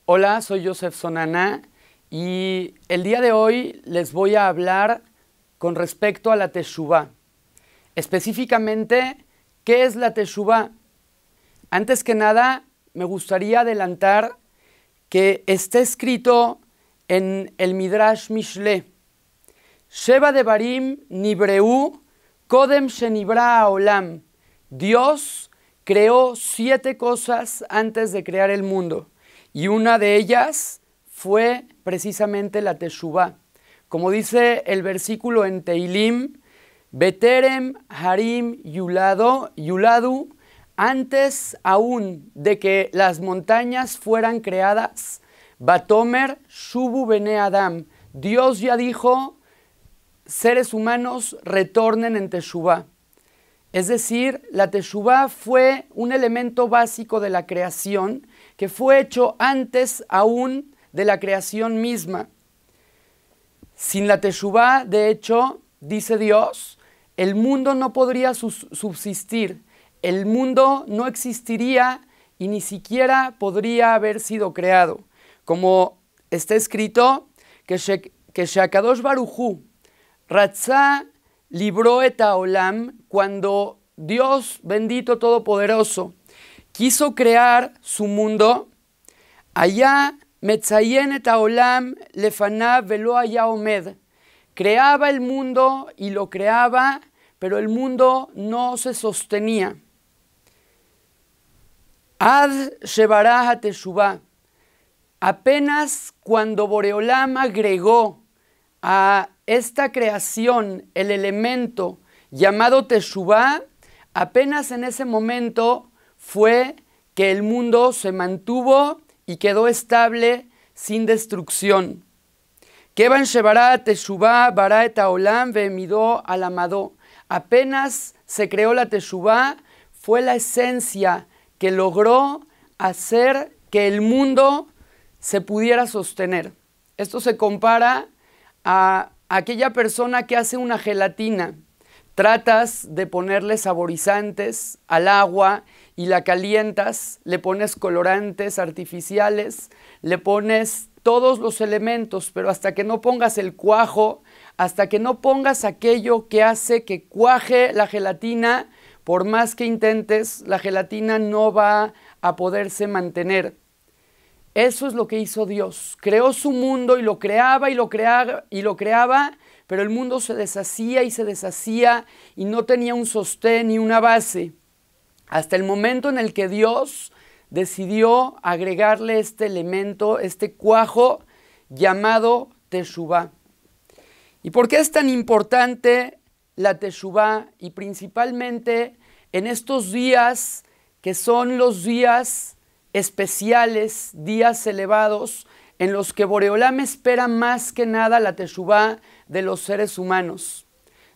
Hola, soy Joseph Sonana y el día de hoy les voy a hablar con respecto a la Teshuvá. Específicamente, ¿qué es la Teshuvá? Antes que nada, me gustaría adelantar que está escrito en el Midrash Mishle: Sheva Devarim Nibreu Kodem Shenibra Haolam. Dios creó 7 cosas antes de crear el mundo, y una de ellas fue precisamente la Teshuvá. Como dice el versículo en Teilim, Beterem Harim Yuladu, antes aún de que las montañas fueran creadas, Batomer Shubu Bene Adam, Dios ya dijo: seres humanos retornen en Teshuvá. Es decir, la Teshuvá fue un elemento básico de la creación que fue hecho antes aún de la creación misma. Sin la Teshuvá, de hecho, dice Dios, el mundo no podría subsistir, el mundo no existiría y ni siquiera podría haber sido creado. Como está escrito, que Sheakadosh Baruj Hu Ratzá libró et haolam, cuando Dios bendito todopoderoso quiso crear su mundo, allá metzayen et haolam lefanav velo haya omed, creaba el mundo y lo creaba, pero el mundo no se sostenía. Ad shebarah hateshuvah, apenas cuando Boreolam agregó a esta creación el elemento llamado Teshuvá, apenas en ese momento fue que el mundo se mantuvo y quedó estable sin destrucción. Kevan Shebará Teshuvá Bará et haolam ve'emidó alamado. Apenas se creó la Teshuvá, fue la esencia que logró hacer que el mundo se pudiera sostener. Esto se compara a aquella persona que hace una gelatina. Tratas de ponerle saborizantes al agua y la calientas, le pones colorantes artificiales, le pones todos los elementos, pero hasta que no pongas el cuajo, hasta que no pongas aquello que hace que cuaje la gelatina, por más que intentes, la gelatina no va a poderse mantener. Eso es lo que hizo Dios. Creó su mundo y lo creaba y lo creaba, pero el mundo se deshacía y no tenía un sostén ni una base. Hasta el momento en el que Dios decidió agregarle este elemento, este cuajo llamado Teshuvá. ¿Y por qué es tan importante la Teshuvá? Y principalmente en estos días que son los días especiales, días elevados, en los que Boreolam espera más que nada la Teshuvá de los seres humanos.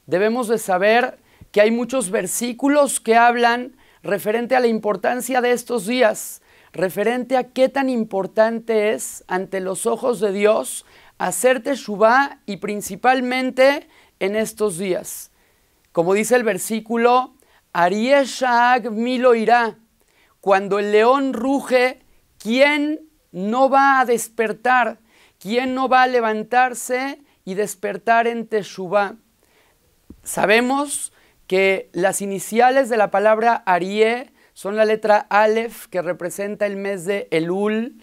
Debemos de saber que hay muchos versículos que hablan referente a la importancia de estos días, referente a qué tan importante es ante los ojos de Dios hacer Teshuvá, y principalmente en estos días. Como dice el versículo, Arie Sha'ag mi lo irá, cuando el león ruge, ¿quién no va a despertar? ¿Quién no va a levantarse y despertar en Teshuvá? Sabemos que las iniciales de la palabra Arié son la letra Aleph, que representa el mes de Elul,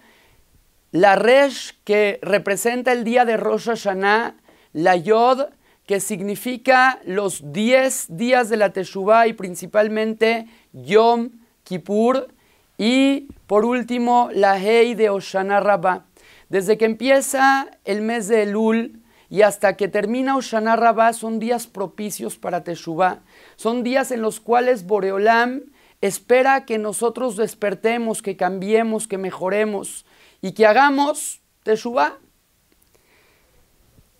la Resh, que representa el día de Rosh Hashanah, la Yod, que significa los 10 días de la Teshuvá y principalmente Yom Kippur, y por último la Hei de Hoshana Rabbah. Desde que empieza el mes de Elul y hasta que termina Hoshana Rabbah son días propicios para Teshuvá. Son días en los cuales Boreolam espera que nosotros despertemos, que cambiemos, que mejoremos y que hagamos Teshuvá.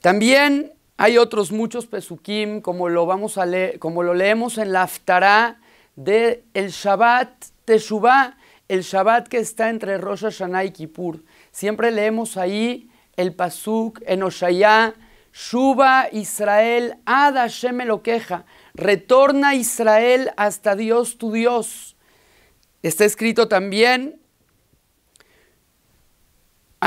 También hay otros muchos pesukim, como lo leemos en la Haftará de el Shabbat Teshuvá, el Shabbat que está entre Rosh Hashanah y Kippur. Siempre leemos ahí el pasuk en Oshaya, Shuba Israel ad Hashem Elokeja, retorna Israel hasta Dios tu Dios. Está escrito también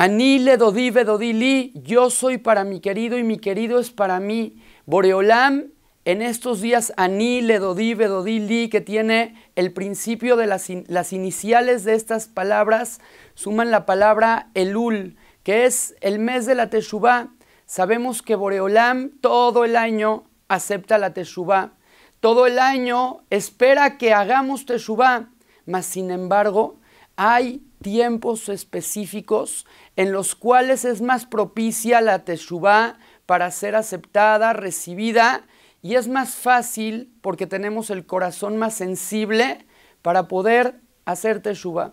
Ani le dodi vedodi li, yo soy para mi querido y mi querido es para mí. Boreolam, en estos días, Ani le dodi vedodi li, que tiene el principio de las iniciales de estas palabras, suman la palabra Elul, que es el mes de la Teshuvá. Sabemos que Boreolam todo el año acepta la Teshuvá. Todo el año espera que hagamos Teshuvá, mas sin embargo hay tiempos específicos en los cuales es más propicia la Teshuvá para ser aceptada, recibida, y es más fácil porque tenemos el corazón más sensible para poder hacer Teshuvá.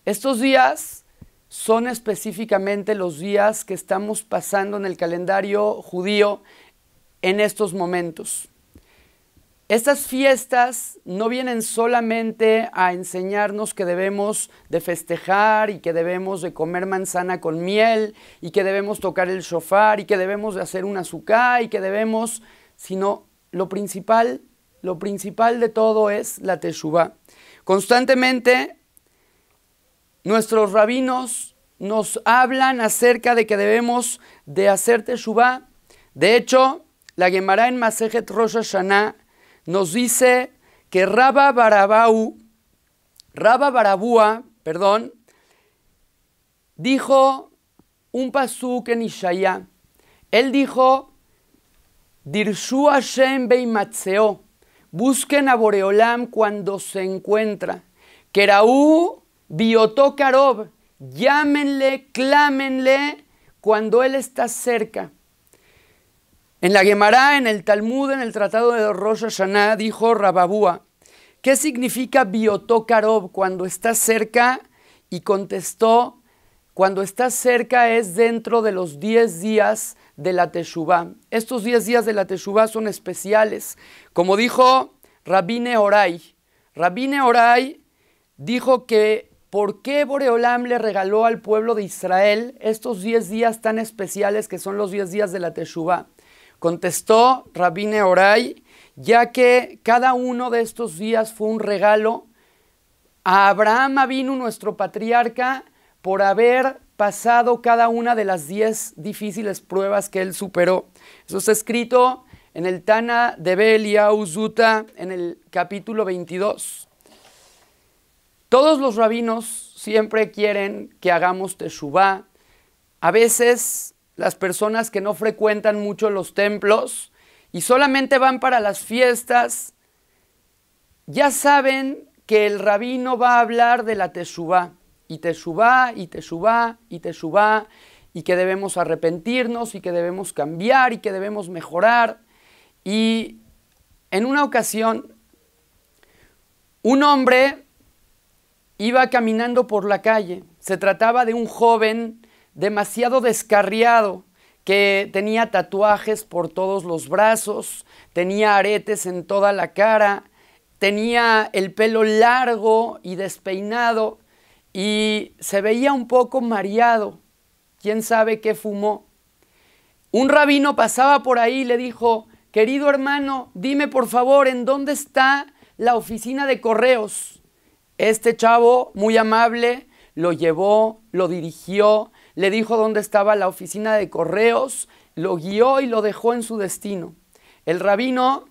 Estos días son específicamente los días que estamos pasando en el calendario judío en estos momentos. Estas fiestas no vienen solamente a enseñarnos que debemos de festejar y que debemos de comer manzana con miel y que debemos tocar el shofar y que debemos de hacer un azúcar y que debemos, sino lo principal de todo es la teshuvá. Constantemente nuestros rabinos nos hablan acerca de que debemos de hacer teshuvá. De hecho, la Gemara en Masejet Rosh Hashanah nos dice que Rabba Barabúa, dijo un pasuk en Ishaya. Él dijo, Dirshu Hashem beimatzeo, busquen a Boreolam cuando se encuentra. Keraú biotó karob, llámenle, clámenle cuando él está cerca. En la Gemara, en el Talmud, en el Tratado de Rosh Hashanah, dijo Rababúa, ¿qué significa biotó karob cuando está cerca? Y contestó, cuando está cerca es dentro de los 10 días de la Teshuvá. Estos 10 días de la Teshuvá son especiales. Como dijo Rabbi Nehorai. Rabbi Nehorai dijo que ¿por qué Boreolam le regaló al pueblo de Israel estos 10 días tan especiales que son los 10 días de la Teshuvá? Contestó Rabbi Nehorai, ya que cada uno de estos días fue un regalo a Abraham Avinu, nuestro patriarca, por haber pasado cada una de las 10 difíciles pruebas que él superó. Eso está escrito en el Tana de Eliyahu Zuta, en el capítulo 22. Todos los rabinos siempre quieren que hagamos teshuvá. A veces las personas que no frecuentan mucho los templos y solamente van para las fiestas, ya saben que el rabino va a hablar de la teshuvá, y teshuvá, y teshuvá, y teshuvá, y que debemos arrepentirnos, y que debemos cambiar, y que debemos mejorar. Y en una ocasión, un hombre iba caminando por la calle. Se trataba de un joven demasiado descarriado, que tenía tatuajes por todos los brazos, tenía aretes en toda la cara, tenía el pelo largo y despeinado y se veía un poco mareado. ¿Quién sabe qué fumó? Un rabino pasaba por ahí y le dijo, querido hermano, dime por favor, ¿en dónde está la oficina de correos? Este chavo, muy amable, lo llevó, lo dirigió, le dijo dónde estaba la oficina de correos, lo guió y lo dejó en su destino. El rabino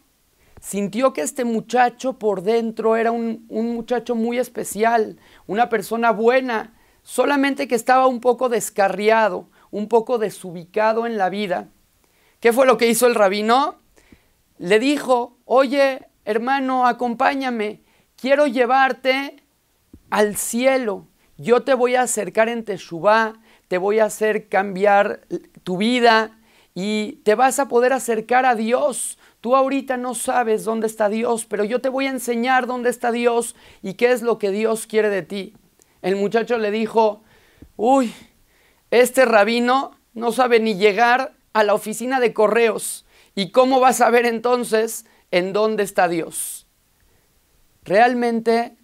sintió que este muchacho por dentro era un muchacho muy especial, una persona buena, solamente que estaba un poco descarriado, un poco desubicado en la vida. ¿Qué fue lo que hizo el rabino? Le dijo, oye, hermano, acompáñame, quiero llevarte al cielo, yo te voy a acercar en teshuvá, te voy a hacer cambiar tu vida y te vas a poder acercar a Dios. Tú ahorita no sabes dónde está Dios, pero yo te voy a enseñar dónde está Dios y qué es lo que Dios quiere de ti. El muchacho le dijo, uy, este rabino no sabe ni llegar a la oficina de correos. ¿Y cómo va a saber entonces en dónde está Dios? Realmente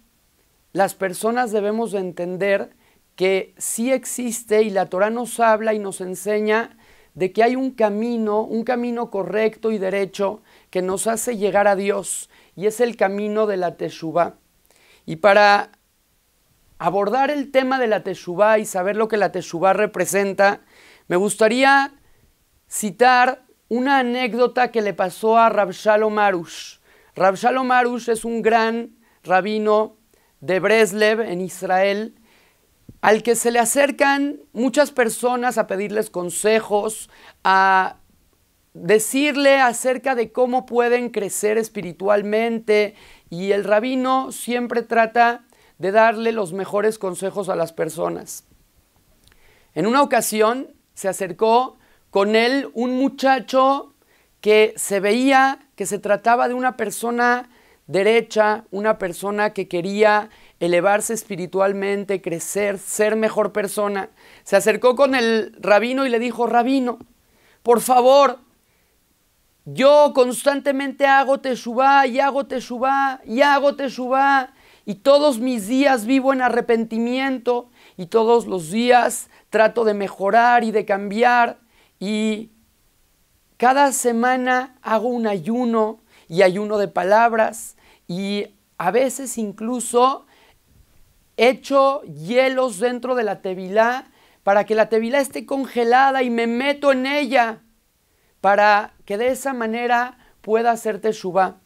las personas debemos de entender que sí existe y la Torah nos habla y nos enseña de que hay un camino correcto y derecho que nos hace llegar a Dios y es el camino de la teshuvá. Y para abordar el tema de la teshuvá y saber lo que la teshuvá representa, me gustaría citar una anécdota que le pasó a Rav Shalom Arush. Rav Shalom Arush es un gran rabino de Breslev en Israel, al que se le acercan muchas personas a pedirles consejos, a decirle acerca de cómo pueden crecer espiritualmente, y el rabino siempre trata de darle los mejores consejos a las personas. En una ocasión se acercó con él un muchacho que se veía que se trataba de una persona derecha, una persona que quería elevarse espiritualmente, crecer, ser mejor persona. Se acercó con el rabino y le dijo: rabino, por favor, yo constantemente hago teshuvá y hago teshuvá y hago teshuvá, y todos mis días vivo en arrepentimiento, y todos los días trato de mejorar y de cambiar, y cada semana hago un ayuno, y ayuno de palabras, y a veces incluso echo hielos dentro de la tevilá para que la tevilá esté congelada, y me meto en ella para que de esa manera pueda hacer teshuvá.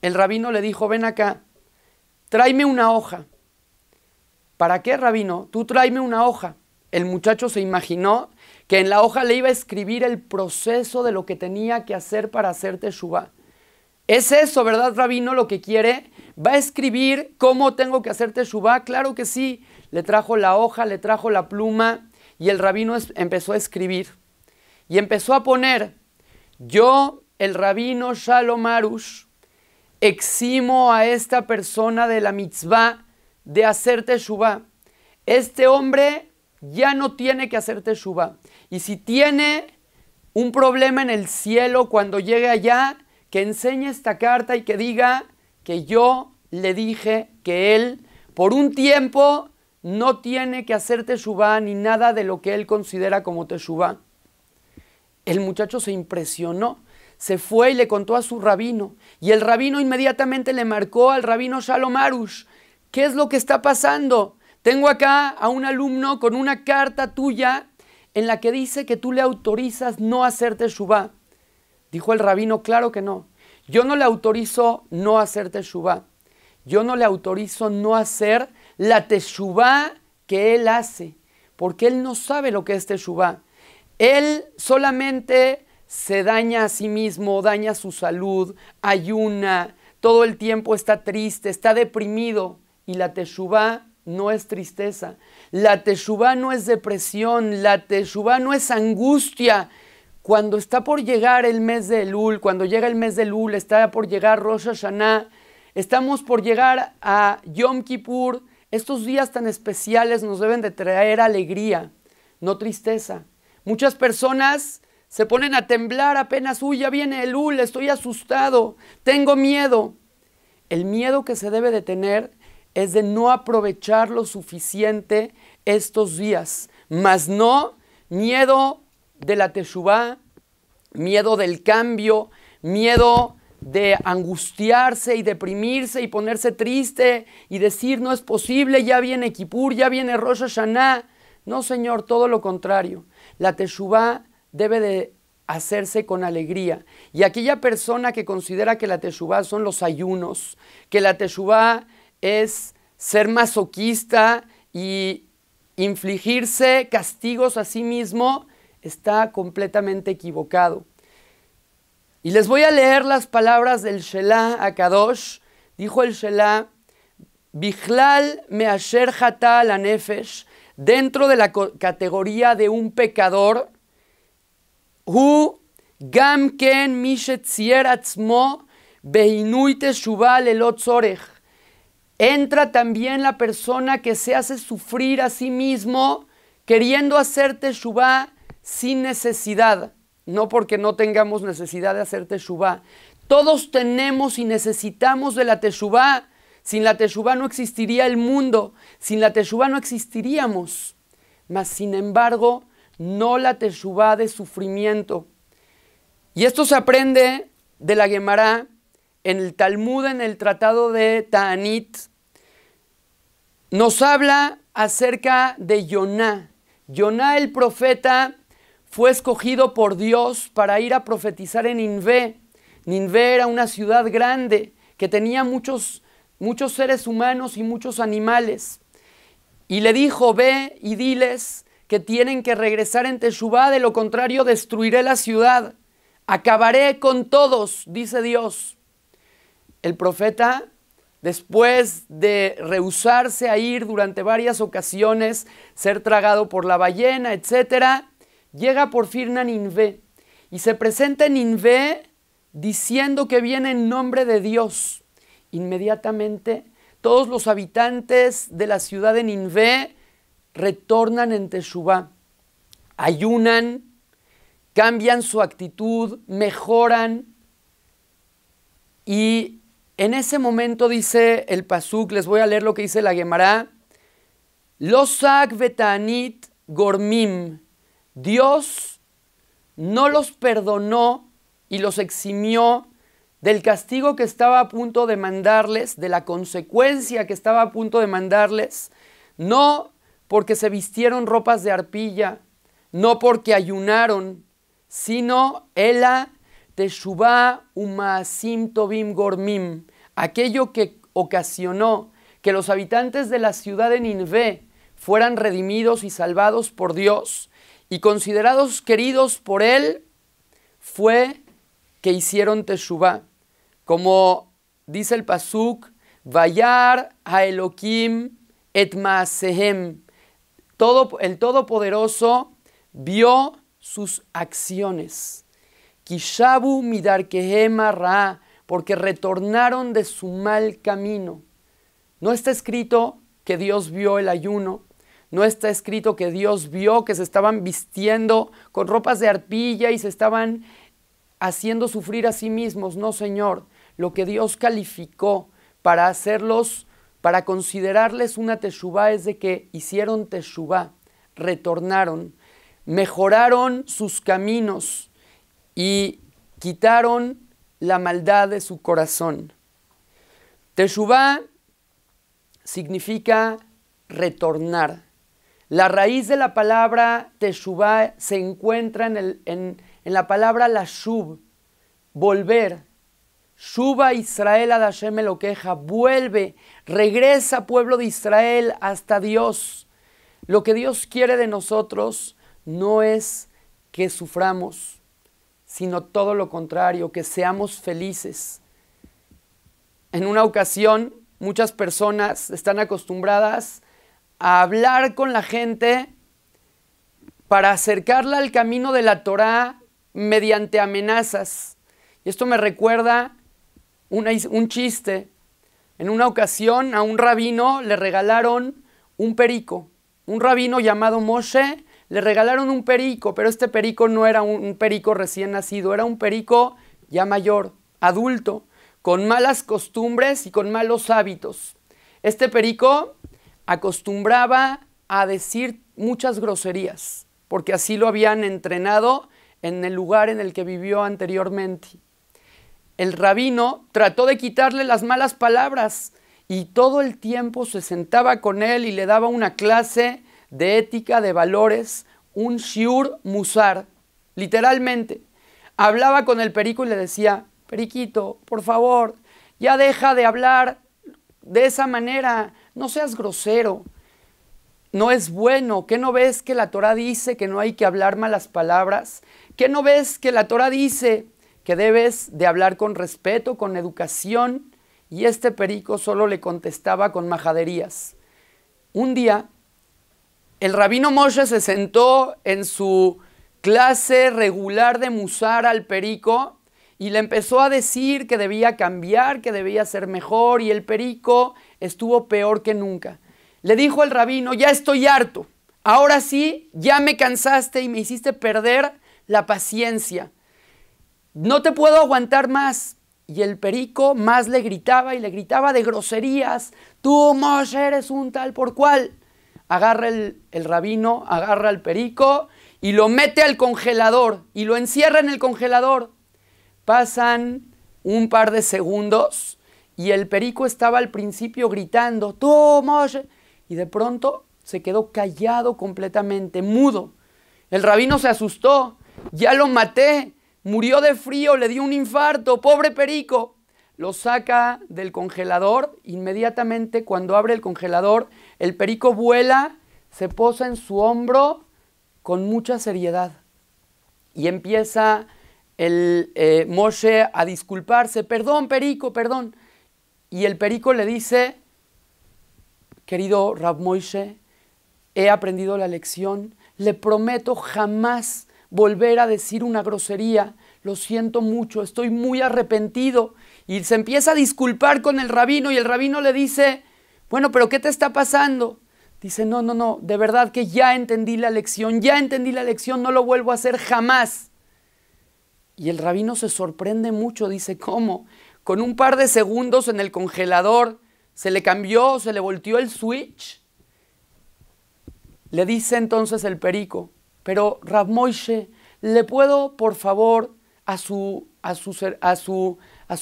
El rabino le dijo: ven acá, tráeme una hoja. ¿Para qué, rabino? Tú tráeme una hoja. El muchacho se imaginó que en la hoja le iba a escribir el proceso de lo que tenía que hacer para hacer teshuvá. ¿Es eso, verdad, rabino, lo que quiere? ¿Va a escribir cómo tengo que hacer teshuvá? Claro que sí. Le trajo la hoja, le trajo la pluma, y el rabino empezó a escribir. Y empezó a poner: yo, el rabino Shalom Arush, eximo a esta persona de la mitzvah de hacer teshuvá. Este hombre ya no tiene que hacer teshuvá. Y si tiene un problema en el cielo, cuando llegue allá, que enseñe esta carta y que diga que yo le dije que él, por un tiempo, no tiene que hacer teshuvá ni nada de lo que él considera como teshuvá. El muchacho se impresionó, se fue y le contó a su rabino, y el rabino inmediatamente le marcó al rabino Shalom Arush: ¿qué es lo que está pasando? Tengo acá a un alumno con una carta tuya en la que dice que tú le autorizas no hacer teshuvá. Dijo el rabino: claro que no, yo no le autorizo no hacer teshuvá, yo no le autorizo no hacer la teshuvá que él hace, porque él no sabe lo que es teshuvá. Él solamente se daña a sí mismo, daña su salud, ayuna, todo el tiempo está triste, está deprimido, y la teshuvá no es tristeza, la teshuvá no es depresión, la teshuvá no es angustia. Cuando está por llegar el mes de Elul, cuando llega el mes de Elul, está por llegar Rosh Hashanah, estamos por llegar a Yom Kippur. Estos días tan especiales nos deben de traer alegría, no tristeza. Muchas personas se ponen a temblar apenas: uy, ya viene Elul, estoy asustado, tengo miedo. El miedo que se debe de tener es de no aprovechar lo suficiente estos días, mas no miedo de la teshuvá, miedo del cambio, miedo de angustiarse y deprimirse y ponerse triste y decir: no es posible, ya viene Kippur, ya viene Rosh Hashanah. No, señor, todo lo contrario. La teshuvá debe de hacerse con alegría. Y aquella persona que considera que la teshuvá son los ayunos, que la teshuvá es ser masoquista y infligirse castigos a sí mismo, está completamente equivocado. Y les voy a leer las palabras del Shelah Akadosh. Dijo el Shelah: Bichlal measher hatá la nefesh, dentro de la categoría de un pecador, hu gam ken mishet tzier atzmo behinui teshuvá lelot zorech. Entra también la persona que se hace sufrir a sí mismo queriendo hacer teshuvá sin necesidad, no porque no tengamos necesidad de hacer teshuvá. Todos tenemos y necesitamos de la teshuvá. Sin la teshuvá no existiría el mundo, sin la teshuvá no existiríamos. Mas sin embargo, no la teshuvá de sufrimiento. Y esto se aprende de la Gemara en el Talmud, en el tratado de Ta'anit. nos habla acerca de Yoná. Yoná, el profeta, fue escogido por Dios para ir a profetizar en Nínive. Nínive era una ciudad grande que tenía muchos seres humanos y muchos animales. Y le dijo, ve y diles que tienen que regresar en Teshuvá, de lo contrario destruiré la ciudad. Acabaré con todos, dice Dios. El profeta, después de rehusarse a ir durante varias ocasiones, ser tragado por la ballena, etc., llega por fin a Nínive y se presenta en Nínive diciendo que viene en nombre de Dios. Inmediatamente todos los habitantes de la ciudad de Nínive retornan en Teshuvá, ayunan, cambian su actitud, mejoran, y en ese momento dice el pasuk, les voy a leer lo que dice la Gemara, Losak vetanit gormim, Dios no los perdonó y los eximió del castigo que estaba a punto de mandarles, de la consecuencia que estaba a punto de mandarles, no porque se vistieron ropas de arpilla, no porque ayunaron, sino ela teshuvá umaasim tovim gormim, aquello que ocasionó que los habitantes de la ciudad de Nínive fueran redimidos y salvados por Dios y considerados queridos por Él, fue que hicieron teshuvá. Como dice el pasuk, Vayar a Elohim et maasehem, el Todopoderoso vio sus acciones. Kishabu midarkehem ra, porque retornaron de su mal camino. No está escrito que Dios vio el ayuno, no está escrito que Dios vio que se estaban vistiendo con ropas de arpilla y se estaban haciendo sufrir a sí mismos. No, Señor, lo que Dios calificó para hacerlos, para considerarles una teshuvá, es de que hicieron teshuvá, retornaron, mejoraron sus caminos y quitaron la maldad de su corazón. Teshuvá significa retornar. La raíz de la palabra teshuvá se encuentra en la palabra lashub, volver. Shuba Israel ad Hashem Elokeja, vuelve, regresa pueblo de Israel hasta Dios. Lo que Dios quiere de nosotros no es que suframos, sino todo lo contrario, que seamos felices. En una ocasión, muchas personas están acostumbradas a hablar con la gente para acercarla al camino de la Torá mediante amenazas. Y esto me recuerda un chiste. En una ocasión a un rabino le regalaron un perico. Un rabino llamado Moshe le regalaron un perico, pero este perico no era un perico recién nacido, era un perico ya mayor, adulto, con malas costumbres y con malos hábitos. Este perico acostumbraba a decir muchas groserías, porque así lo habían entrenado en el lugar en el que vivió anteriormente. El rabino trató de quitarle las malas palabras y todo el tiempo se sentaba con él y le daba una clase de ética, de valores, un shiur musar, literalmente. Hablaba con el perico y le decía, periquito, por favor, ya deja de hablar de esa manera, no seas grosero, no es bueno. ¿Qué no ves que la Torá dice que no hay que hablar malas palabras? ¿Qué no ves que la Torá dice que debes de hablar con respeto, con educación? Y este perico solo le contestaba con majaderías. Un día, el rabino Moshe se sentó en su clase regular de musar al perico y le empezó a decir que debía cambiar, que debía ser mejor, y el perico estuvo peor que nunca. Le dijo el rabino, ya estoy harto, ahora sí, ya me cansaste y me hiciste perder la paciencia. No te puedo aguantar más. Y el perico más le gritaba y le gritaba de groserías. Tú, Moshe, eres un tal por cual. Agarra el rabino, agarra al perico y lo mete al congelador y lo encierra en el congelador. Pasan un par de segundos y el perico estaba al principio gritando, tú, Moshe. y de pronto se quedó callado completamente, mudo. El rabino se asustó, ya lo maté, murió de frío, le dio un infarto, pobre perico. Lo saca del congelador, inmediatamente cuando abre el congelador, el perico vuela, se posa en su hombro con mucha seriedad y empieza el Moshe a disculparse, perdón perico, perdón. Y el perico le dice, querido Rab Moshe, he aprendido la lección, le prometo jamás volver a decir una grosería, lo siento mucho, estoy muy arrepentido. Y se empieza a disculpar con el rabino y el rabino le dice, bueno, pero ¿qué te está pasando? Dice, no, de verdad que ya entendí la lección, no lo vuelvo a hacer jamás. Y el rabino se sorprende mucho, dice, ¿cómo? Con un par de segundos en el congelador, se le cambió, se le volteó el switch. Le dice entonces el perico, pero Rab Moshe, ¿le puedo por favor a su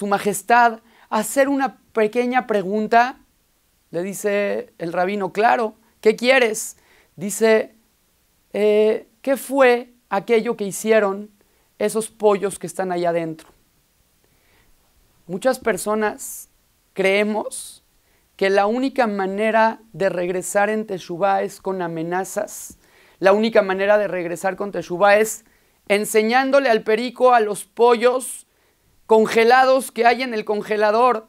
majestad hacer una pequeña pregunta? Le dice el rabino, claro, ¿qué quieres? Dice, ¿qué fue aquello que hicieron esos pollos que están allá adentro? Muchas personas creemos que la única manera de regresar en Teshuvá es con amenazas. La única manera de regresar con Teshuvá es enseñándole al perico a los pollos congelados que hay en el congelador.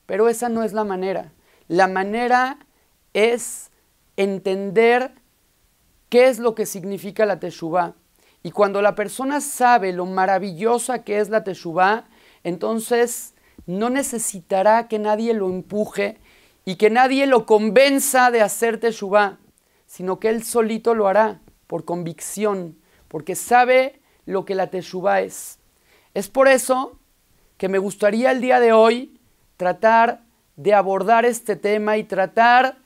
Pero esa no es la manera. La manera es entender qué es lo que significa la Teshuvá. Y cuando la persona sabe lo maravillosa que es la Teshuvá, entonces no necesitará que nadie lo empuje y que nadie lo convenza de hacer Teshuvá, sino que él solito lo hará por convicción, porque sabe lo que la Teshuvá es. Es por eso que me gustaría el día de hoy tratar de abordar este tema y tratar,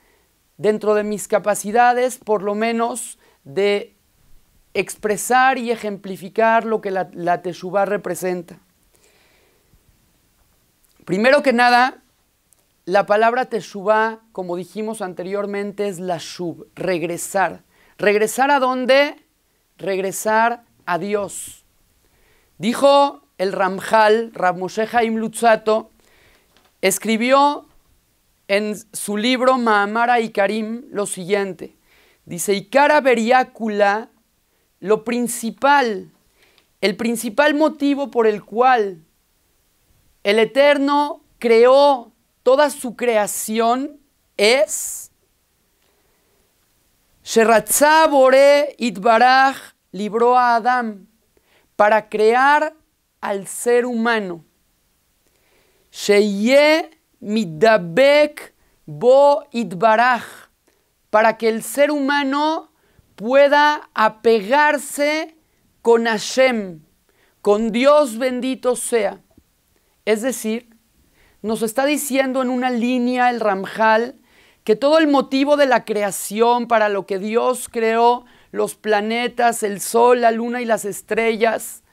dentro de mis capacidades, por lo menos, de expresar y ejemplificar lo que la Teshuvá representa. Primero que nada, la palabra Teshuvá, como dijimos anteriormente, es la shuv, regresar. ¿Regresar a dónde? Regresar a Dios. Dijo el Ramjal, Rab Moshe Haim Luzzatto, escribió en su libro Ma'amar Ikarim lo siguiente. Dice, Ikara Beriácula, lo principal, el principal motivo por el cual el Eterno creó toda su creación es Sheratzá Boré Itbaraj libró a Adam, para crear al ser humano. Sheye Midabek Bo Itbaraj, para que el ser humano pueda apegarse con Hashem, con Dios bendito sea. Es decir, nos está diciendo en una línea el Ramjal que todo el motivo de la creación, para lo que Dios creó los planetas, el sol, la luna y las estrellas,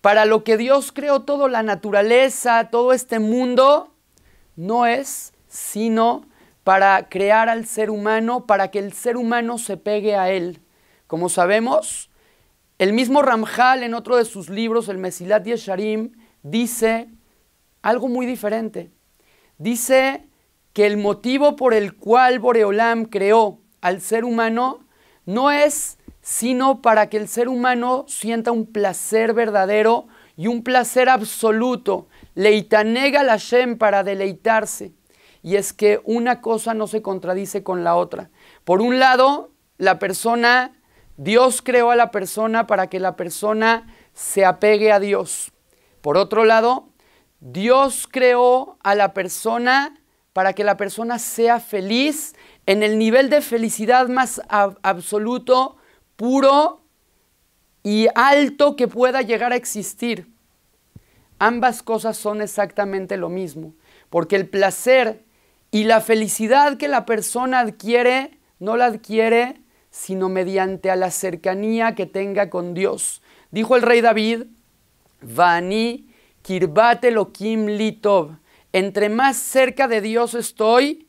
para lo que Dios creó toda la naturaleza, todo este mundo, no es sino para crear al ser humano, para que el ser humano se pegue a él. Como sabemos, el mismo Ramjal en otro de sus libros, el Mesilat Yesharim, dice algo muy diferente. Dice que el motivo por el cual Boreolam creó al ser humano no es sino para que el ser humano sienta un placer verdadero y un placer absoluto, leitanega la Hashem, para deleitarse. Y es que una cosa no se contradice con la otra. Por un lado, Dios creó a la persona para que la persona se apegue a Dios. Por otro lado, Dios creó a la persona para que la persona sea feliz en el nivel de felicidad más absoluto, puro y alto que pueda llegar a existir. Ambas cosas son exactamente lo mismo, porque el placer y la felicidad que la persona adquiere, no la adquiere sino mediante a la cercanía que tenga con Dios. Dijo el rey David, Vani Kirbat Elokim Li Tov, entre más cerca de Dios estoy,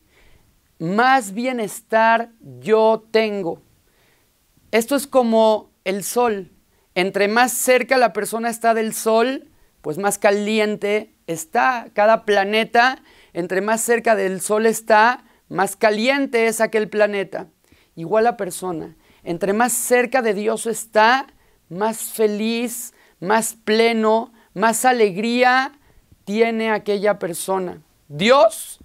más bienestar yo tengo. Esto es como el sol. Entre más cerca la persona está del sol, pues más caliente está. Cada planeta, entre más cerca del sol está, más caliente es aquel planeta. Igual la persona, entre más cerca de Dios está, más feliz, más pleno, más alegría tiene aquella persona. Dios,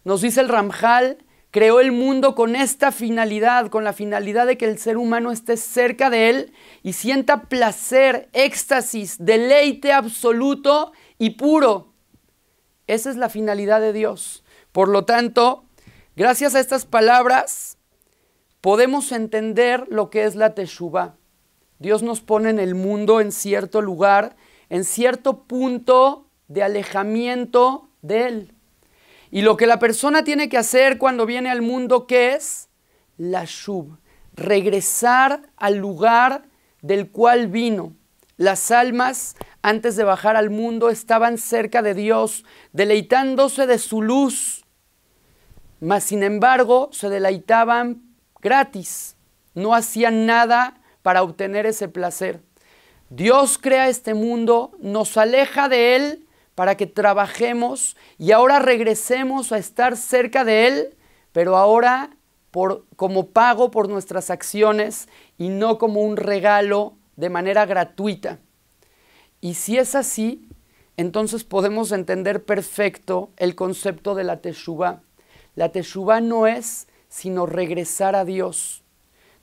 nos dice el Ramjal, creó el mundo con esta finalidad, con la finalidad de que el ser humano esté cerca de él y sienta placer, éxtasis, deleite absoluto y puro. Esa es la finalidad de Dios. Por lo tanto, gracias a estas palabras, podemos entender lo que es la teshuvá. Dios nos pone en el mundo en cierto lugar, en cierto punto de alejamiento de él. Y lo que la persona tiene que hacer cuando viene al mundo, ¿qué es? La shub, regresar al lugar del cual vino. Las almas, antes de bajar al mundo, estaban cerca de Dios, deleitándose de su luz. Mas, sin embargo, se deleitaban gratis. No hacían nada para obtener ese placer. Dios crea este mundo, nos aleja de él para que trabajemos y ahora regresemos a estar cerca de él, pero ahora como pago por nuestras acciones y no como un regalo de manera gratuita. Y si es así, entonces podemos entender perfecto el concepto de la teshuvá. La teshuvá no es sino regresar a Dios.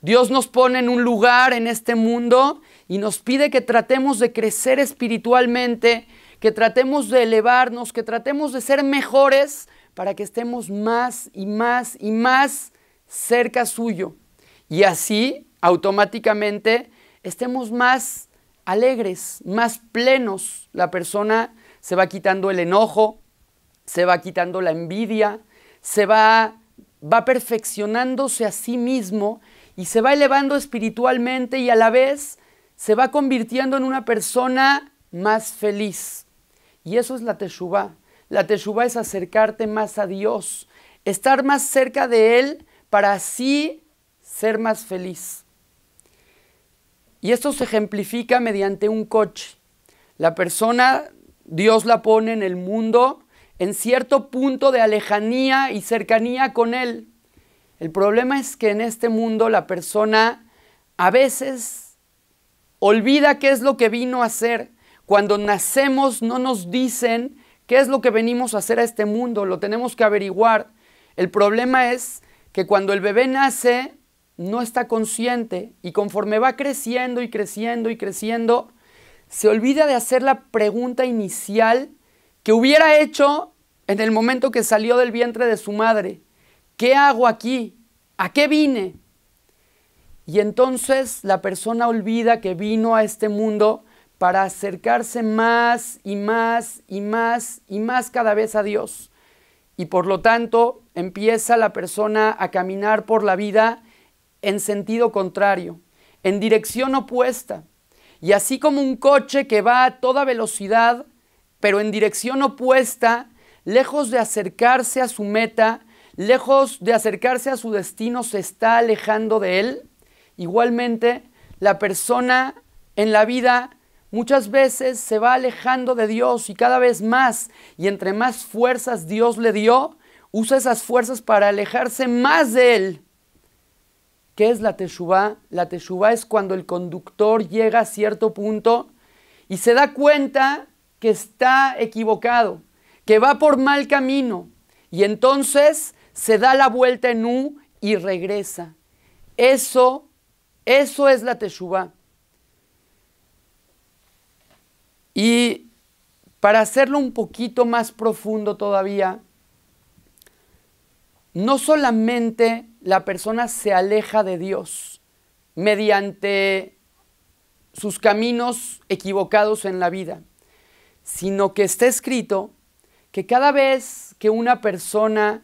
Dios nos pone en un lugar en este mundo y nos pide que tratemos de crecer espiritualmente, que tratemos de elevarnos, que tratemos de ser mejores para que estemos más y más y más cerca suyo. Y así, automáticamente, estemos más alegres, más plenos. La persona se va quitando el enojo, se va quitando la envidia, va perfeccionándose a sí mismo y se va elevando espiritualmente y a la vez se va convirtiendo en una persona más feliz. Y eso es la teshuvá. La teshuvá es acercarte más a Dios, estar más cerca de Él para así ser más feliz. Y esto se ejemplifica mediante un coche. La persona, Dios la pone en el mundo en cierto punto de alejanía y cercanía con Él. El problema es que en este mundo la persona a veces olvida qué es lo que vino a hacer. Cuando nacemos no nos dicen qué es lo que venimos a hacer a este mundo, lo tenemos que averiguar. El problema es que cuando el bebé nace no está consciente y conforme va creciendo y creciendo y creciendo, se olvida de hacer la pregunta inicial que hubiera hecho en el momento que salió del vientre de su madre. ¿Qué hago aquí? ¿A qué vine? Y entonces la persona olvida que vino a este mundo para acercarse más y más y más y más cada vez a Dios. Y por lo tanto empieza la persona a caminar por la vida en sentido contrario, en dirección opuesta. Y así como un coche que va a toda velocidad, pero en dirección opuesta, lejos de acercarse a su meta, lejos de acercarse a su destino, se está alejando de él. Igualmente, la persona en la vida muchas veces se va alejando de Dios y cada vez más, y entre más fuerzas Dios le dio, usa esas fuerzas para alejarse más de Él. ¿Qué es la teshuvá? La teshuvá es cuando el conductor llega a cierto punto y se da cuenta que está equivocado, que va por mal camino, y entonces se da la vuelta en U y regresa. Eso es la teshuvá. Y para hacerlo un poquito más profundo todavía, no solamente la persona se aleja de Dios mediante sus caminos equivocados en la vida, sino que está escrito que cada vez que una persona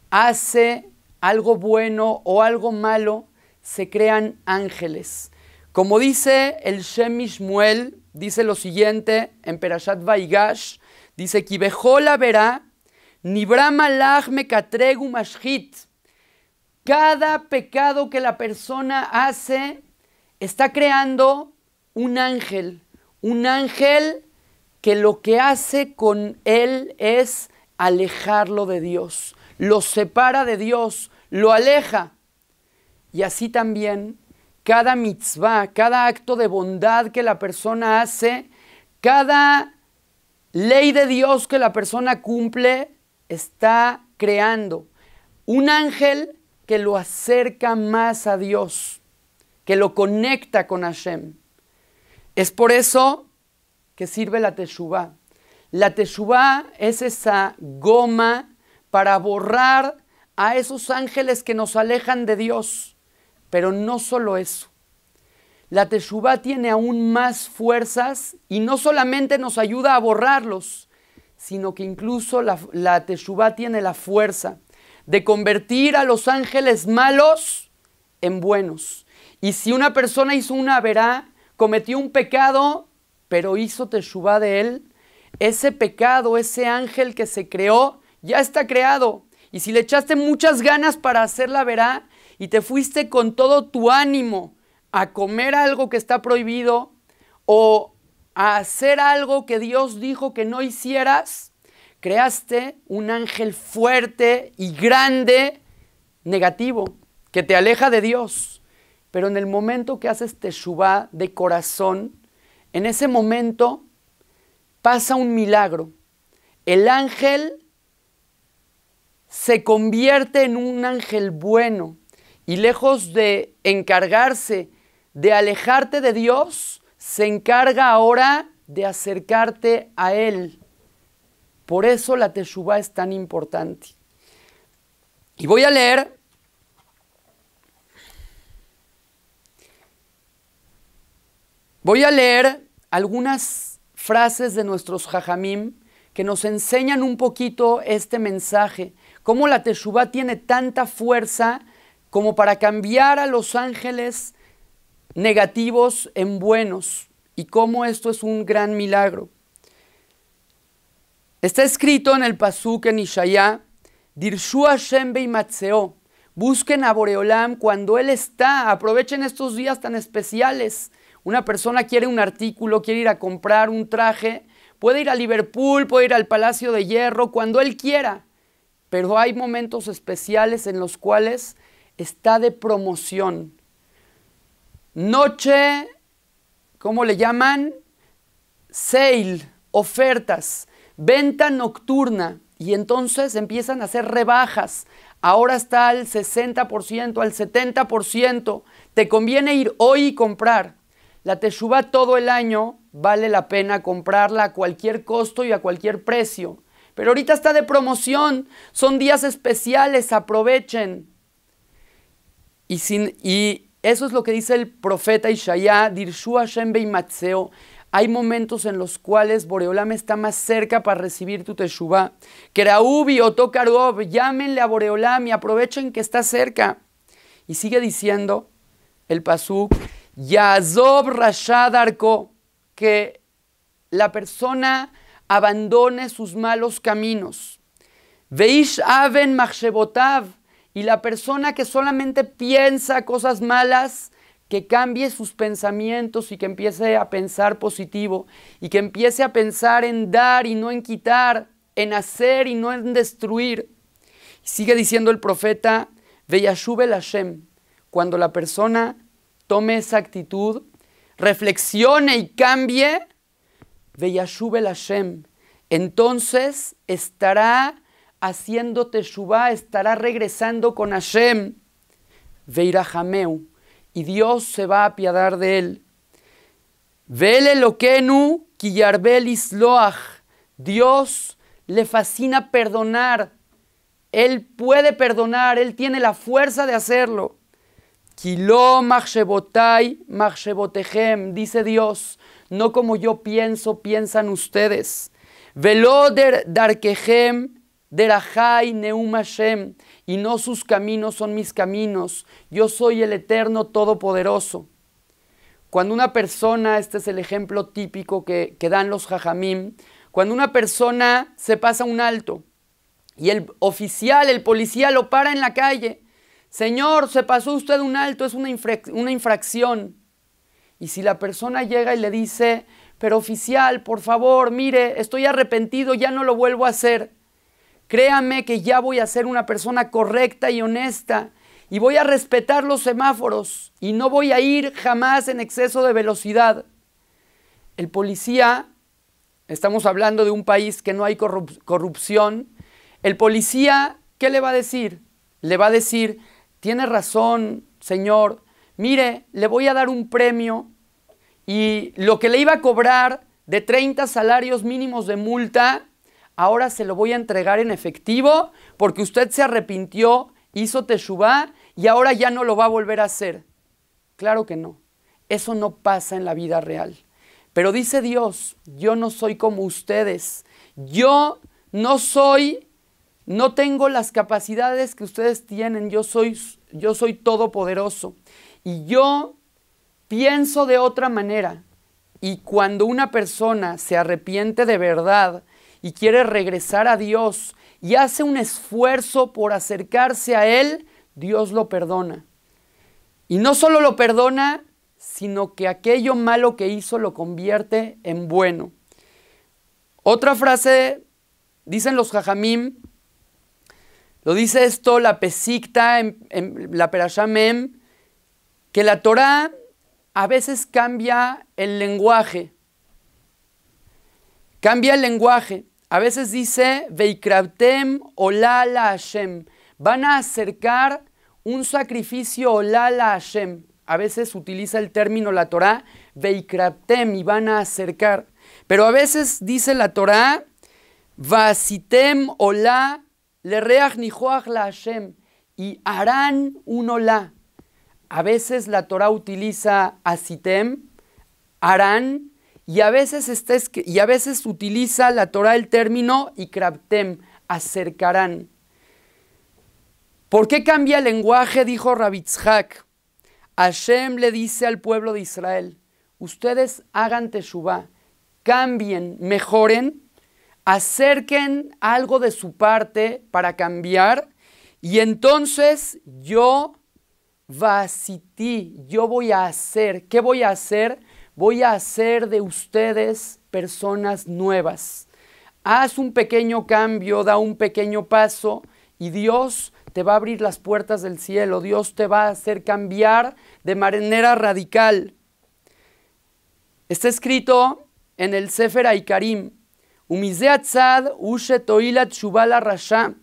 hace algo bueno o algo malo, se crean ángeles. Como dice el Shem Mishmuel, dice lo siguiente en Perashat Vaigash, dice, Ki bechol averá, nibra malach mekatreg umashchit, Cada pecado que la persona hace está creando un ángel que lo que hace con él es alejarlo de Dios, lo separa de Dios, lo aleja. Y así también cada mitzvah, cada acto de bondad que la persona hace, cada ley de Dios que la persona cumple, está creando un ángel que lo acerca más a Dios, que lo conecta con Hashem. Es por eso que sirve la teshuvá. La teshuvá es esa goma para borrar a esos ángeles que nos alejan de Dios. Pero no solo eso. La teshuvá tiene aún más fuerzas y no solamente nos ayuda a borrarlos, sino que incluso la teshuvá tiene la fuerza de convertir a los ángeles malos en buenos. Y si una persona hizo una verá, cometió un pecado, pero hizo teshuvá de él, ese pecado, ese ángel que se creó, ya está creado. Y si le echaste muchas ganas para hacer la verá y te fuiste con todo tu ánimo a comer algo que está prohibido o a hacer algo que Dios dijo que no hicieras, creaste un ángel fuerte y grande, negativo, que te aleja de Dios. Pero en el momento que haces teshuvá de corazón, en ese momento pasa un milagro. El ángel se convierte en un ángel bueno y lejos de encargarse de alejarte de Dios, se encarga ahora de acercarte a Él. Por eso la teshuvá es tan importante. Y voy a leer algunas frases de nuestros jajamim que nos enseñan un poquito este mensaje, cómo la teshuvá tiene tanta fuerza como para cambiar a los ángeles negativos en buenos, y cómo esto es un gran milagro. Está escrito en el pasuk en Ishaya, Dirshu Hashem beimatzeo, busquen a Boreolam cuando Él está, aprovechen estos días tan especiales. Una persona quiere un artículo, quiere ir a comprar un traje, puede ir a Liverpool, puede ir al Palacio de Hierro, cuando él quiera. Pero hay momentos especiales en los cuales está de promoción. Noche, ¿cómo le llaman? Sale, ofertas, venta nocturna. Y entonces empiezan a hacer rebajas. Ahora está al 60%, al 70%. Te conviene ir hoy y comprar. La teshuvá todo el año vale la pena comprarla a cualquier costo y a cualquier precio. Pero ahorita está de promoción, son días especiales, aprovechen. Y eso es lo que dice el profeta Ishaya, Dirshu Hashem beimatzeo. Hay momentos en los cuales Boreolam está más cerca para recibir tu teshuvá. Keraubi o Tokarov, llámenle a Boreolam y aprovechen que está cerca. Y sigue diciendo el pasuk, Yazov Rashad Arko, que la persona abandone sus malos caminos. Veish Aven Machshebotav, y la persona que solamente piensa cosas malas, que cambie sus pensamientos y que empiece a pensar positivo, y que empiece a pensar en dar y no en quitar, en hacer y no en destruir. Y sigue diciendo el profeta, Veyashuv el Hashem, cuando la persona tome esa actitud, reflexione y cambie, Veyashuv el Hashem, entonces estará haciendo teshuvá, estará regresando con Hashem, Veirahameu, y Dios se va a apiadar de él. Vele Elokeinu ki yarbel isloach, Dios le fascina perdonar, Él puede perdonar, Él tiene la fuerza de hacerlo. Kilo machshebotai machshebotehem, dice Dios, no como yo pienso, piensan ustedes. Velo darkehem derachai neum Hashem, y no sus caminos son mis caminos, yo soy el Eterno Todopoderoso. Cuando una persona, este es el ejemplo típico que dan los jajamim, cuando una persona se pasa un alto y el oficial, el policía lo para en la calle, Señor, se pasó usted un alto, es una infracción. Y si la persona llega y le dice, pero oficial, por favor, mire, estoy arrepentido, ya no lo vuelvo a hacer. Créame que ya voy a ser una persona correcta y honesta y voy a respetar los semáforos y no voy a ir jamás en exceso de velocidad. El policía, estamos hablando de un país que no hay corrupción, el policía, ¿qué le va a decir? Le va a decir, tiene razón, señor, mire, le voy a dar un premio y lo que le iba a cobrar de 30 salarios mínimos de multa, ahora se lo voy a entregar en efectivo porque usted se arrepintió, hizo teshuvá y ahora ya no lo va a volver a hacer. Claro que no, eso no pasa en la vida real. Pero dice Dios, yo no soy como ustedes, yo no tengo las capacidades que ustedes tienen, yo soy todopoderoso y yo pienso de otra manera. Y cuando una persona se arrepiente de verdad y quiere regresar a Dios y hace un esfuerzo por acercarse a Él, Dios lo perdona. Y no solo lo perdona, sino que aquello malo que hizo lo convierte en bueno. Otra frase, dicen los Jajamim, lo dice esto la Pesikta en la Perashá Mem, que la Torá a veces cambia el lenguaje. Cambia el lenguaje. A veces dice, Veikrabtem olá la Hashem. Van a acercar un sacrificio olá la Hashem. A veces utiliza el término la Torá, Veikrabtem, y van a acercar. Pero a veces dice la Torá, Vasitem olá le reach nijoach la Hashem. Y harán un olá. A veces la Torá utiliza asitem, harán, y a veces utiliza la Torá el término ikrabtem, acercarán. ¿Por qué cambia el lenguaje? Dijo Rabbi Itzhak. Hashem le dice al pueblo de Israel, ustedes hagan teshuvá, cambien, mejoren, acerquen algo de su parte para cambiar, y entonces yo voy a hacer. ¿Qué voy a hacer? Voy a hacer de ustedes personas nuevas. Haz un pequeño cambio, da un pequeño paso y Dios te va a abrir las puertas del cielo. Dios te va a hacer cambiar de manera radical. Está escrito en el Sefer Haikarim, Umize atzad ushe toilat teshuvá la rasha.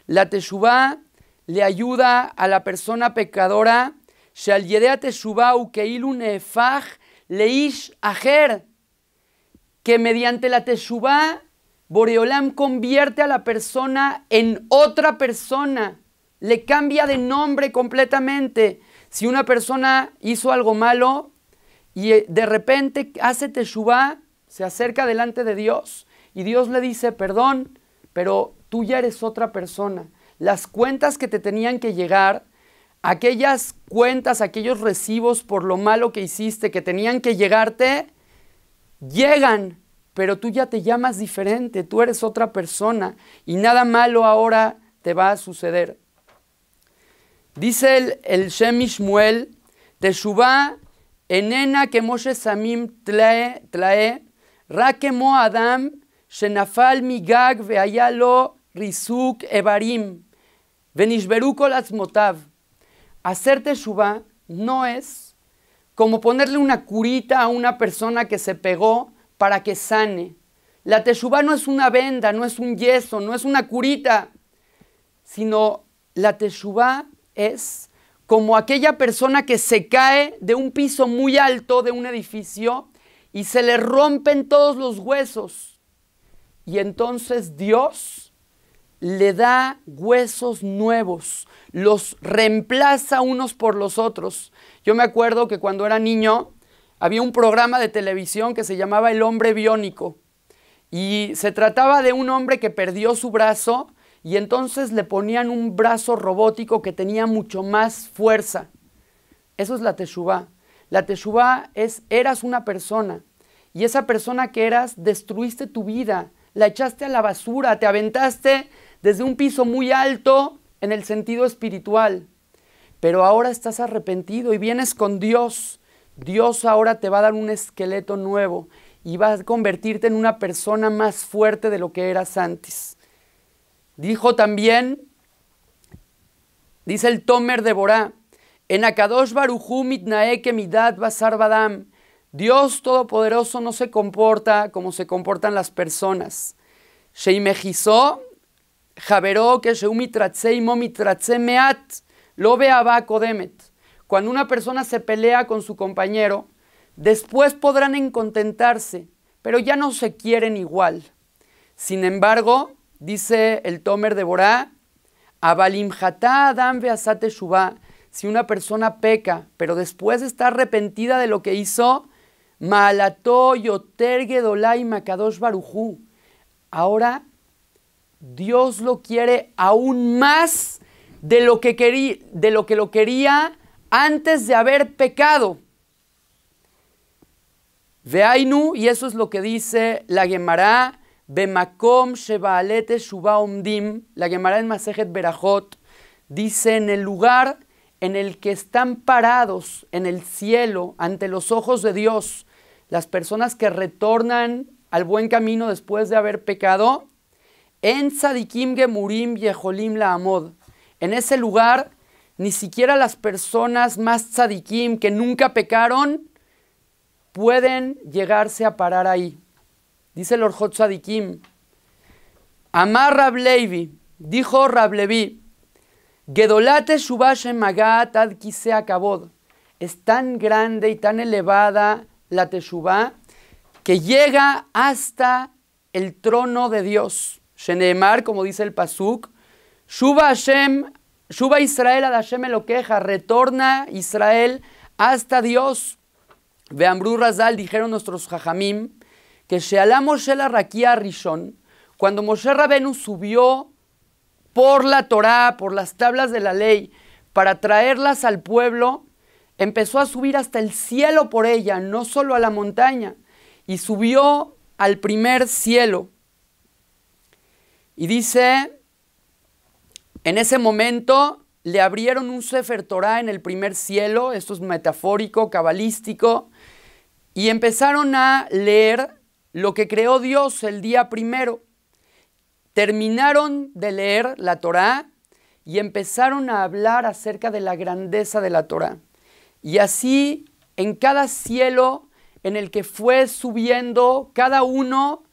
La teshuvá le ayuda a la persona pecadora, sheal yedea teshuvá ukeilu nehefach leish acher, que mediante la teshuvá Boreolam convierte a la persona en otra persona, le cambia de nombre completamente. Si una persona hizo algo malo y de repente hace teshuvá, se acerca delante de Dios y Dios le dice, perdón, pero tú ya eres otra persona. Las cuentas que te tenían que llegar, aquellas cuentas, aquellos recibos por lo malo que hiciste que tenían que llegarte, llegan, pero tú ya te llamas diferente, tú eres otra persona y nada malo ahora te va a suceder. Dice el Shem Mishmuel, Teshuvá enena que Moshe Samim tlae, ra kemo Adam, shenafal migag veayalo rizuk evarim. Venishberu kol atzmotav. Hacer teshuvá no es como ponerle una curita a una persona que se pegó para que sane. La teshuvá no es una venda, no es un yeso, no es una curita, sino la teshuvá es como aquella persona que se cae de un piso muy alto de un edificio y se le rompen todos los huesos. Y entonces Dios le da huesos nuevos, los reemplaza unos por los otros. Yo me acuerdo que cuando era niño había un programa de televisión que se llamaba El Hombre Biónico y se trataba de un hombre que perdió su brazo y entonces le ponían un brazo robótico que tenía mucho más fuerza. Eso es la teshuvá. La teshuvá es, eras una persona y esa persona que eras destruiste tu vida, la echaste a la basura, te aventaste desde un piso muy alto en el sentido espiritual. pero ahora estás arrepentido y vienes con Dios. Dios ahora te va a dar un esqueleto nuevo y va a convertirte en una persona más fuerte de lo que eras antes. Dijo también, dice el Tomer de Borá, en Akadosh Barujú mitnae kemidat basar badam. Dios Todopoderoso no se comporta como se comportan las personas. Sheimejizó, javeró que sheumitratzei mo mitratze meat, lo beaba kodemet. Cuando una persona se pelea con su compañero, después podrán contentarse, pero ya no se quieren igual. Sin embargo, dice el Tomer de Borá, Abalimjatá Adam veasate shuvá, si una persona peca, pero después está arrepentida de lo que hizo, Maalató yoter gedolá makadosh barujú. Ahora Dios lo quiere aún más de lo que lo quería antes de haber pecado. Veainu, y eso es lo que dice la Gemara, Bemakom shebaalete shuvá omdim, la Gemara en Masejet Berajot, dice en el lugar en el que están parados en el cielo ante los ojos de Dios, las personas que retornan al buen camino después de haber pecado, en tzadikim gemurim yeholim laamod. En ese lugar, ni siquiera las personas más tzadikim que nunca pecaron pueden llegarse a parar ahí. Dice el Orjot Tzadikim, Amar Rab Levi, dijo Rab Levi, Gedolate shuvá shemagat ad kisea kabod. Es tan grande y tan elevada la teshuvá que llega hasta el trono de Dios. Sheneemar, como dice el pasuk, Shuva Israel ad Hashem Elokeja, retorna Israel hasta Dios. Veamru Razal, dijeron nuestros jajamim, que Shealá Moshe la Raquía Rishon, cuando Moshe Rabenu subió por la Torá, por las tablas de la ley, para traerlas al pueblo, empezó a subir hasta el cielo por ella, no solo a la montaña, y subió al primer cielo. Y dice, en ese momento le abrieron un Sefer Torá en el primer cielo, esto es metafórico, cabalístico, y empezaron a leer lo que creó Dios el día primero. Terminaron de leer la Torá y empezaron a hablar acerca de la grandeza de la Torá. Y así, en cada cielo en el que fue subiendo, cada uno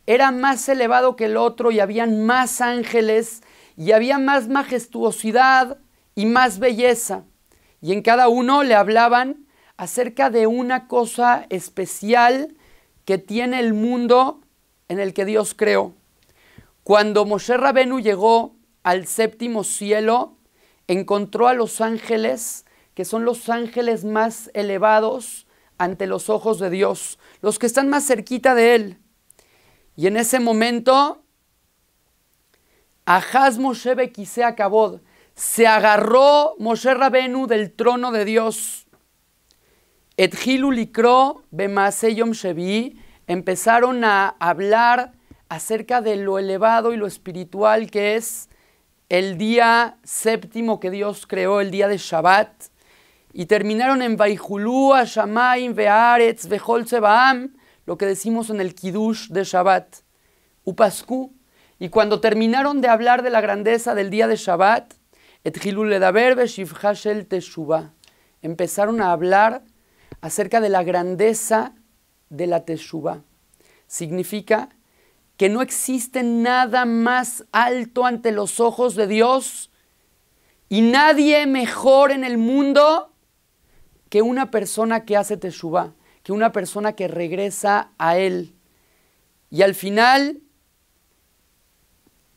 era más elevado que el otro y habían más ángeles y había más majestuosidad y más belleza. Y en cada uno le hablaban acerca de una cosa especial que tiene el mundo en el que Dios creó. Cuando Moshe Rabenu llegó al séptimo cielo, encontró a los ángeles, que son los ángeles más elevados ante los ojos de Dios, los que están más cerquita de él. Y en ese momento, Ahaz Moshe bekisea kabod, se agarró Moshe Rabenu del trono de Dios. Ethilu likro bemaaseh yom shevi, empezaron a hablar acerca de lo elevado y lo espiritual que es el día séptimo que Dios creó, el día de Shabbat, y terminaron en Vaihulú Hashamayim ve'aretz ve'chol tzebaam, lo que decimos en el Kiddush de Shabbat, Upasku. Y cuando terminaron de hablar de la grandeza del día de Shabbat, Ethilu ledaber be'shivcha shel teshuvah, empezaron a hablar acerca de la grandeza de la teshuvah. Significa que no existe nada más alto ante los ojos de Dios y nadie mejor en el mundo que una persona que hace teshuvah, que una persona que regresa a Él. Y al final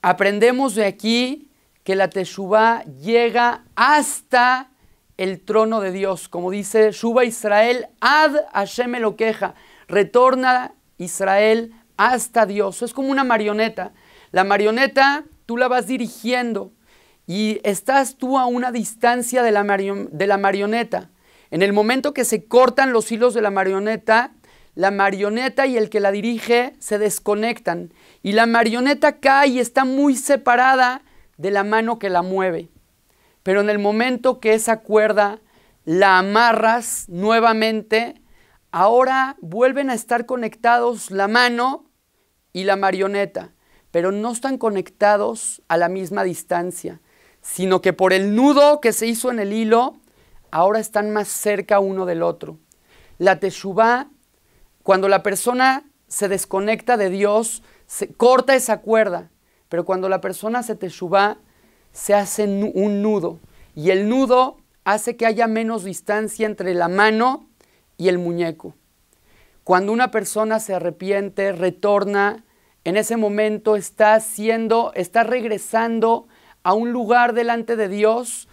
aprendemos de aquí que la teshuvah llega hasta el trono de Dios, como dice Shuva Israel ad Hashem Elokeja, retorna Israel hasta Dios. Es como una marioneta. La marioneta tú la vas dirigiendo y estás tú a una distancia de la marioneta. En el momento que se cortan los hilos de la marioneta y el que la dirige se desconectan y la marioneta cae y está muy separada de la mano que la mueve. pero en el momento que esa cuerda la amarras nuevamente, ahora vuelven a estar conectados la mano y la marioneta, pero no están conectados a la misma distancia, sino que por el nudo que se hizo en el hilo, ahora están más cerca uno del otro. La teshuvá, cuando la persona se desconecta de Dios, se corta esa cuerda, pero cuando la persona se teshuvá, se hace un nudo, y el nudo hace que haya menos distancia entre la mano y el muñeco. Cuando una persona se arrepiente, retorna, en ese momento está regresando a un lugar delante de Dios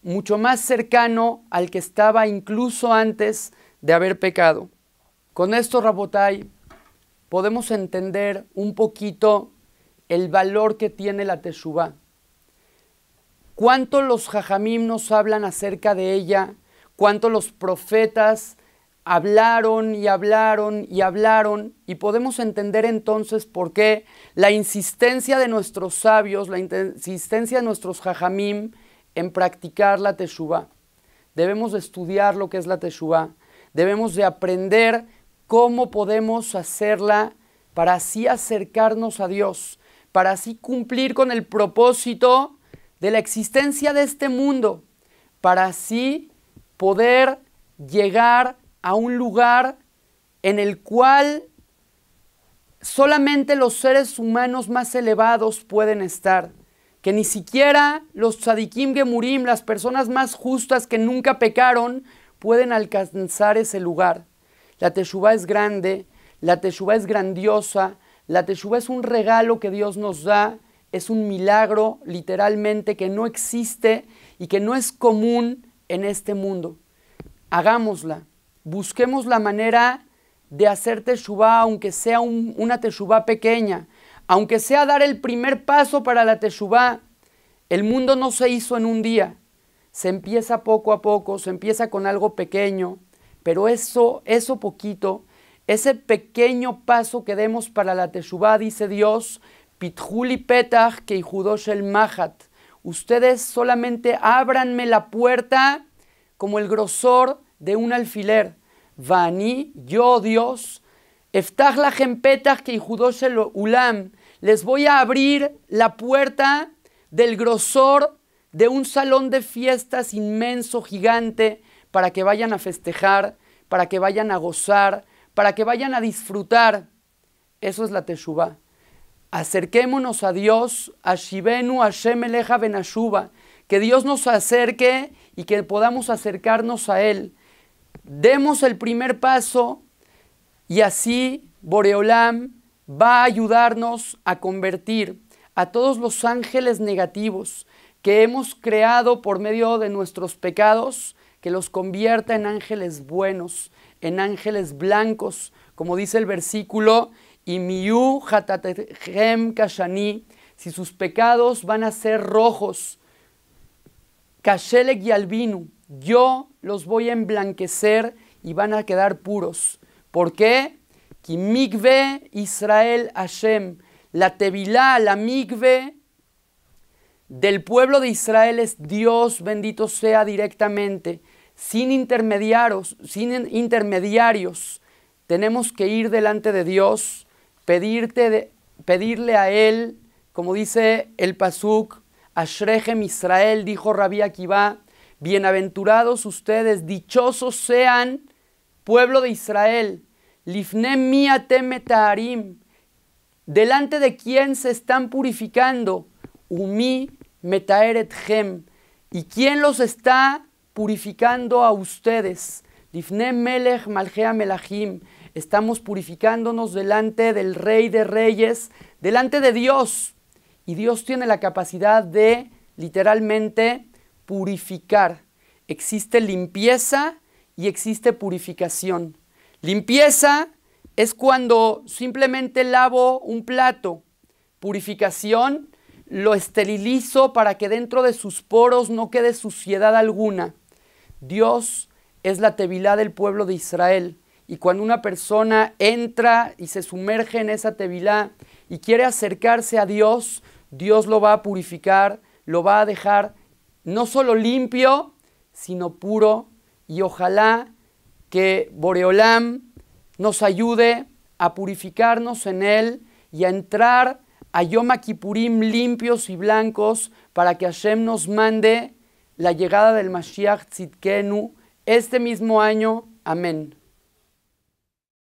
mucho más cercano al que estaba incluso antes de haber pecado. Con esto, Rabotai, podemos entender un poquito el valor que tiene la teshuvá. Cuánto los jajamim nos hablan acerca de ella, cuánto los profetas hablaron y hablaron y hablaron, y podemos entender entonces por qué la insistencia de nuestros sabios, la insistencia de nuestros jajamim en practicar la teshuvá. Debemos de estudiar lo que es la teshuvá, debemos de aprender cómo podemos hacerla para así acercarnos a Dios, para así cumplir con el propósito de la existencia de este mundo, para así poder llegar a un lugar en el cual solamente los seres humanos más elevados pueden estar, que ni siquiera los tzadikim gemurim, las personas más justas que nunca pecaron, pueden alcanzar ese lugar. La teshuvá es grande, la teshuvá es grandiosa, la teshuvá es un regalo que Dios nos da, es un milagro literalmente que no existe y que no es común en este mundo. Hagámosla, busquemos la manera de hacer teshuvá, aunque sea una teshuvá pequeña, aunque sea dar el primer paso para la teshuvá. El mundo no se hizo en un día, se empieza poco a poco, se empieza con algo pequeño, pero eso poquito, ese pequeño paso que demos para la teshuvá, dice Dios, Pitjuli petach keijudosh el mahat. Ustedes solamente ábranme la puerta como el grosor de un alfiler. Vani, yo Dios, eftach lachem petach keijudosh el ulam. Les voy a abrir la puerta del grosor de un salón de fiestas inmenso, gigante, para que vayan a festejar, para que vayan a gozar, para que vayan a disfrutar. Eso es la teshuvá. Acerquémonos a Dios, Ashivenu Hashem Eleja Benashuva, que Dios nos acerque y que podamos acercarnos a Él. Demos el primer paso y así Boreolam va a ayudarnos a convertir a todos los ángeles negativos que hemos creado por medio de nuestros pecados, que los convierta en ángeles buenos, en ángeles blancos, como dice el versículo, y miyu hatatehem kashani, si sus pecados van a ser rojos, kashelek y albinu, yo los voy a emblanquecer y van a quedar puros. ¿Por qué? Ki mikve Israel Hashem, la tevilá, la mikve del pueblo de Israel es Dios, bendito sea directamente, sin intermediarios. Tenemos que ir delante de Dios, pedirle a Él, como dice el pasuk, Ashrechem Israel, dijo Rabbi Akiva, bienaventurados ustedes, dichosos sean, pueblo de Israel, lifnem mi atem metaharim, delante de quién se están purificando, umi metaeretchem, y quién los está purificando a ustedes, lifnem melech malchea melachim, estamos purificándonos delante del Rey de Reyes, delante de Dios. Y Dios tiene la capacidad de, literalmente, purificar. Existe limpieza y existe purificación. Limpieza es cuando simplemente lavo un plato. Purificación, lo esterilizo para que dentro de sus poros no quede suciedad alguna. Dios es la tevilá del pueblo de Israel. Y cuando una persona entra y se sumerge en esa tevilá y quiere acercarse a Dios, Dios lo va a purificar, lo va a dejar no solo limpio, sino puro. Y ojalá que Boreolam nos ayude a purificarnos en Él y a entrar a Yom Kippurim limpios y blancos para que Hashem nos mande la llegada del Mashiach Tzidkenu este mismo año. Amén.